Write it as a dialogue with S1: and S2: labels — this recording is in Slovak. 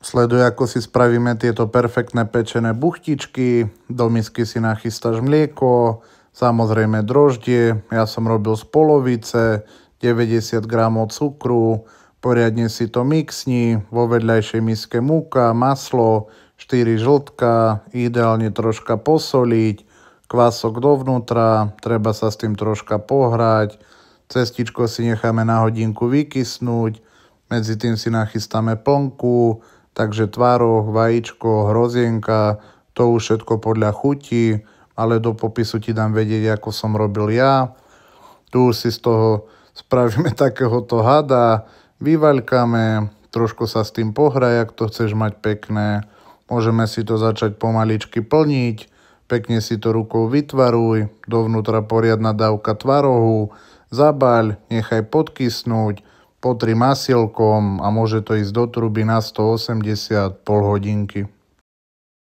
S1: Sleduj, ako si spravíme tieto perfektné pečené buchtičky. Do misky si nachystáš mlieko, samozrejme droždie. Ja som robil z polovice, 90 g cukru. Poriadne si to mixni. Vo vedľajšej miske múka, maslo, 4 žltka, ideálne troška posoliť, kvások dovnútra, treba sa s tým troška pohrať. Cestičko si necháme na hodinku vykysnúť. Medzi tým si nachystáme plnku, takže tvároh, vajíčko, hrozienka, to už všetko podľa chuti, ale do popisu ti dám vedieť, ako som robil ja. Tu už si z toho spravíme takéhoto hada, vyvaľkáme, trošku sa s tým pohraj, ak to chceš mať pekné. Môžeme si to začať pomaličky plniť, pekne si to rukou vytvaruj, dovnútra poriadna dávka tvarohu, zabaľ, nechaj podkysnúť, potri masielkom a môže to ísť do truby na 180 pol hodinky.